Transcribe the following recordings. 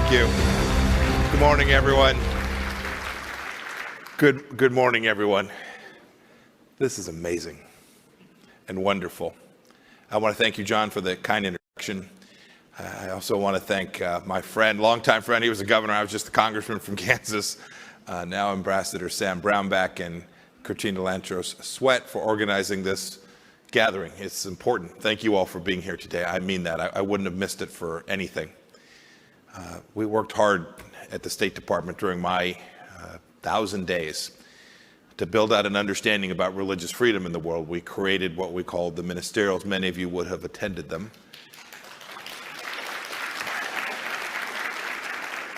Thank you. Good morning, everyone. Good morning, everyone. This is amazing and wonderful. I want to thank you, John, for the kind introduction. I also want to thank my friend, longtime friend. He was a governor. I was just a congressman from Kansas. Now Ambassador Sam Brownback and Katrina Lantros Sweat for organizing this gathering. It's important. Thank you all for being here today. I mean that. I wouldn't have missed it for anything. We worked hard at the State Department during my 1,000 days to build out an understanding about religious freedom in the world. We created what we called the ministerials. Many of you would have attended them.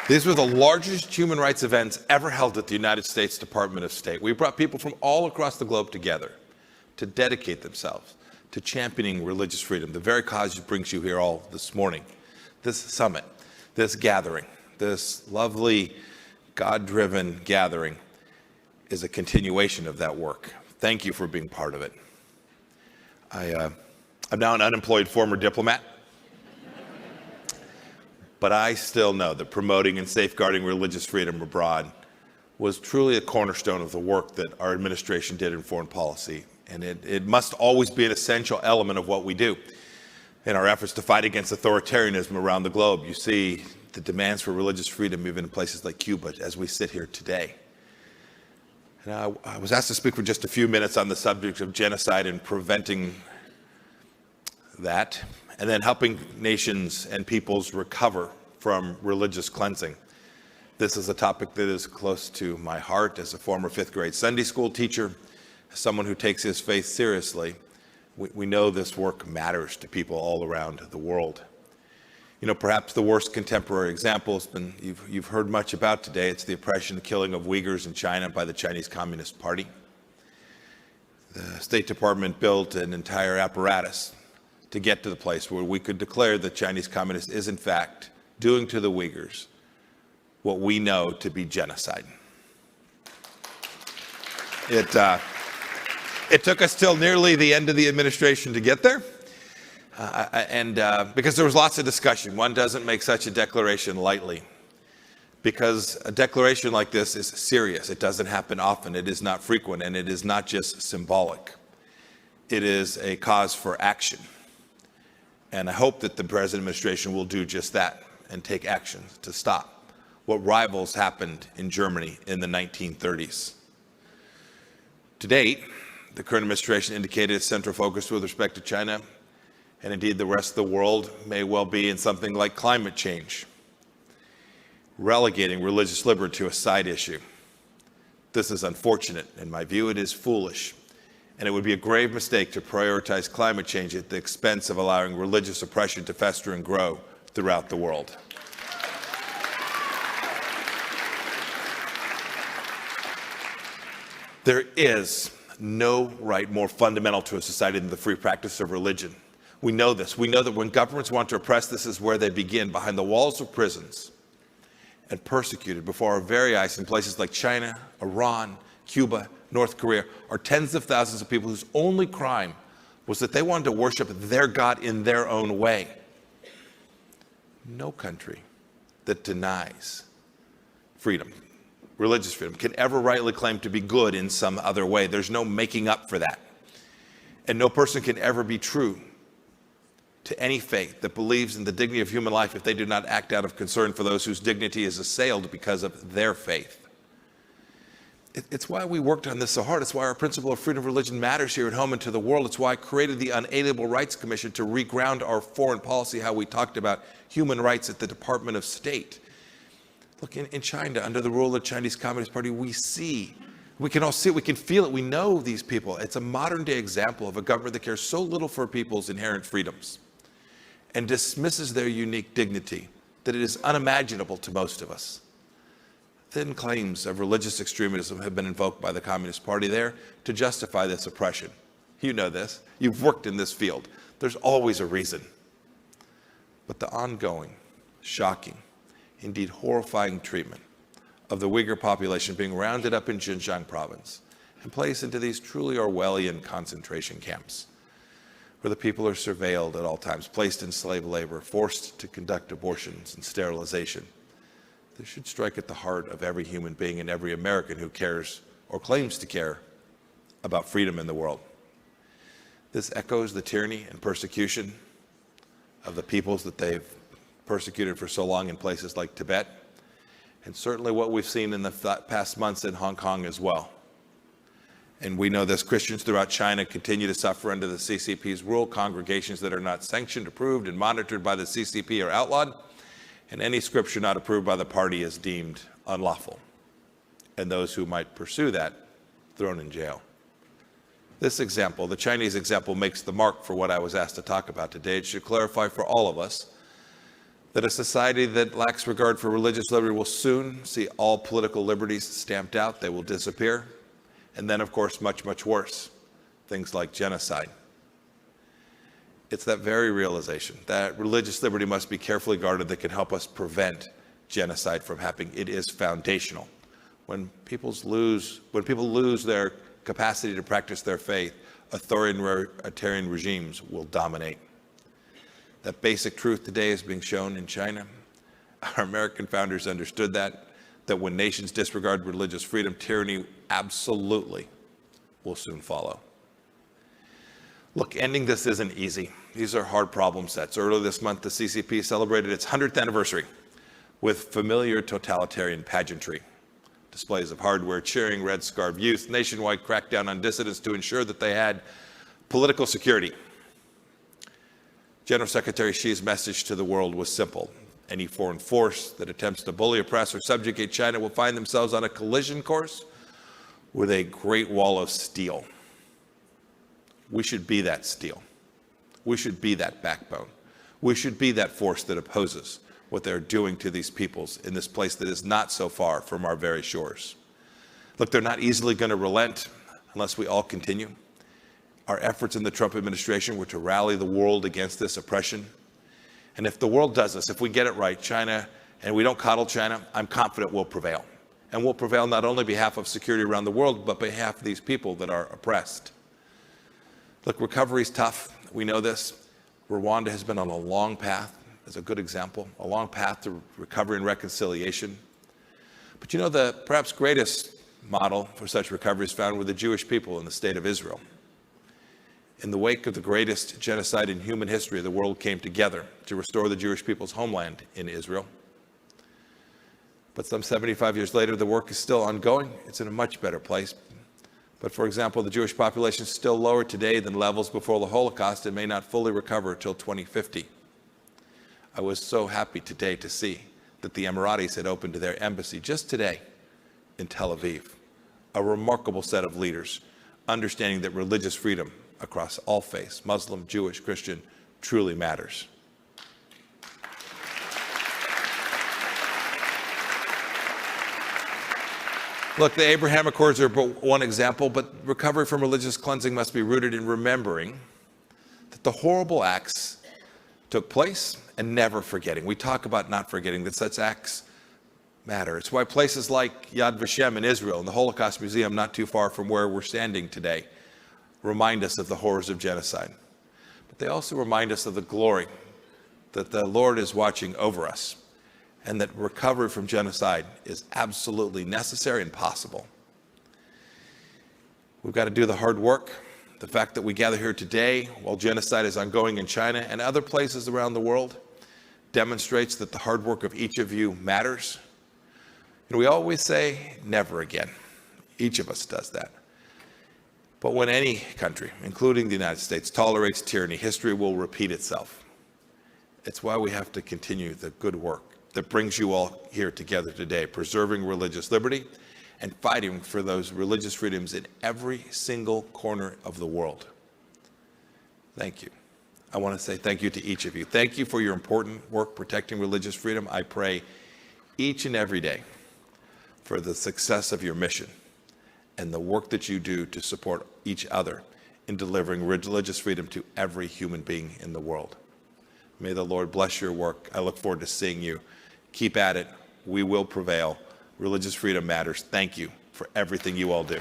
These were the largest human rights events ever held at the United States Department of State. We brought people from all across the globe together to dedicate themselves to championing religious freedom, the very cause that brings you here all this morning. This summit, this gathering, this lovely God-driven gathering is a continuation of that work. Thank you for being part of it. I'm now an unemployed former diplomat, but I still know that promoting and safeguarding religious freedom abroad was truly a cornerstone of the work that our administration did in foreign policy, and it must always be an essential element of what we do. In our efforts to fight against authoritarianism around the globe, you see the demands for religious freedom even in places like Cuba as we sit here today. And I was asked to speak for just a few minutes on the subject of genocide and preventing that, and then helping nations and peoples recover from religious cleansing. This is a topic that is close to my heart as a former fifth grade Sunday school teacher, as someone who takes his faith seriously. We know this work matters to people all around the world. You know, perhaps the worst contemporary example has been, you've heard much about today. It's the oppression and killing of Uyghurs in China by the Chinese Communist Party. The State Department built an entire apparatus to get to the place where we could declare that Chinese Communist is in fact doing to the Uyghurs what we know to be genocide. It took us till nearly the end of the administration to get there. Because there was lots of discussion. One doesn't make such a declaration lightly, because a declaration like this is serious. It doesn't happen often. It is not frequent, and it is not just symbolic. It is a cause for action. And I hope that the present administration will do just that and take action to stop what rivals happened in Germany in the 1930s. To date, the current administration indicated its central focus with respect to China, and indeed the rest of the world, may well be in something like climate change, relegating religious liberty to a side issue. This is unfortunate. In my view, it is foolish, and it would be a grave mistake to prioritize climate change at the expense of allowing religious oppression to fester and grow throughout the world. There is no right more fundamental to a society than the free practice of religion. We know this. We know that when governments want to oppress, this is where they begin, behind the walls of prisons, and persecuted before our very eyes in places like China, Iran, Cuba, North Korea, are tens of thousands of people whose only crime was that they wanted to worship their God in their own way. No country that denies freedom, religious freedom, can ever rightly claim to be good in some other way. There's no making up for that. And no person can ever be true to any faith that believes in the dignity of human life if they do not act out of concern for those whose dignity is assailed because of their faith. It's why we worked on this so hard. It's why our principle of freedom of religion matters here at home and to the world. It's why I created the Unalienable Rights Commission to reground our foreign policy, how we talked about human rights at the Department of State. Look, in China, under the rule of the Chinese Communist Party, we can all see it, we can feel it, we know these people. It's a modern day example of a government that cares so little for people's inherent freedoms and dismisses their unique dignity that it is unimaginable to most of us. Thin claims of religious extremism have been invoked by the Communist Party there to justify this oppression. You know this. You've worked in this field. There's always a reason. But the ongoing, shocking, indeed horrifying treatment of the Uyghur population being rounded up in Xinjiang province and placed into these truly Orwellian concentration camps, where the people are surveilled at all times, placed in slave labor, forced to conduct abortions and sterilization, This should strike at the heart of every human being and every American who cares or claims to care about freedom in the world. This echoes the tyranny and persecution of the peoples that they've persecuted for so long in places like Tibet, and certainly what we've seen in the past months in Hong Kong as well. And we know this, Christians throughout China continue to suffer under the CCP's rule. Congregations that are not sanctioned, approved, and monitored by the CCP are outlawed, and any scripture not approved by the party is deemed unlawful, and those who might pursue that thrown in jail. This example, the Chinese example, makes the mark for what I was asked to talk about today. It should clarify for all of us that a society that lacks regard for religious liberty will soon see all political liberties stamped out. They will disappear. And then, of course, much, much worse, things like genocide. It's that very realization that religious liberty must be carefully guarded that can help us prevent genocide from happening. It is foundational. When people lose their capacity to practice their faith, authoritarian regimes will dominate. That basic truth today is being shown in China. Our American founders understood that when nations disregard religious freedom, tyranny absolutely will soon follow. Look, ending this isn't easy. These are hard problem sets. Earlier this month, the CCP celebrated its 100th anniversary with familiar totalitarian pageantry. Displays of hardware, cheering, red-scarf youth, nationwide crackdown on dissidents to ensure that they had political security. General Secretary Xi's message to the world was simple. Any foreign force that attempts to bully, oppress, or subjugate China will find themselves on a collision course with a great wall of steel. We should be that steel. We should be that backbone. We should be that force that opposes what they're doing to these peoples in this place that is not so far from our very shores. Look, they're not easily going to relent unless we all continue. Our efforts in the Trump administration were to rally the world against this oppression. And if the world does this, if we get it right, China, and we don't coddle China, I'm confident we'll prevail. And we'll prevail not only on behalf of security around the world, but on behalf of these people that are oppressed. Look, recovery is tough. We know this. Rwanda has been on a long path, as a good example, a long path to recovery and reconciliation. But you know, the perhaps greatest model for such recovery is found with the Jewish people in the state of Israel. In the wake of the greatest genocide in human history, the world came together to restore the Jewish people's homeland in Israel. But some 75 years later, the work is still ongoing. It's in a much better place. But for example, the Jewish population is still lower today than levels before the Holocaust and may not fully recover until 2050. I was so happy today to see that the Emiratis had opened their embassy just today in Tel Aviv. A remarkable set of leaders understanding that religious freedom across all faiths, Muslim, Jewish, Christian, truly matters. Look, the Abraham Accords are but one example, but recovery from religious cleansing must be rooted in remembering that the horrible acts took place and never forgetting. We talk about not forgetting that such acts matter. It's why places like Yad Vashem in Israel and the Holocaust Museum, not too far from where we're standing today, remind us of the horrors of genocide. But they also remind us of the glory that the Lord is watching over us, and that recovery from genocide is absolutely necessary and possible. We've got to do the hard work. The fact that we gather here today while genocide is ongoing in China and other places around the world demonstrates that the hard work of each of you matters. And we always say, never again. Each of us does that. But when any country, including the United States, tolerates tyranny, history will repeat itself. It's why we have to continue the good work that brings you all here together today, preserving religious liberty and fighting for those religious freedoms in every single corner of the world. Thank you. I want to say thank you to each of you. Thank you for your important work protecting religious freedom. I pray each and every day for the success of your mission and the work that you do to support each other in delivering religious freedom to every human being in the world. May the Lord bless your work. I look forward to seeing you. Keep at it. We will prevail. Religious freedom matters. Thank you for everything you all do.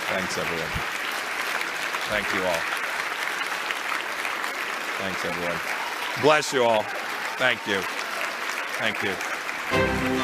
Thanks, everyone. Thank you all. Thanks, everyone. Bless you all. Thank you. Thank you.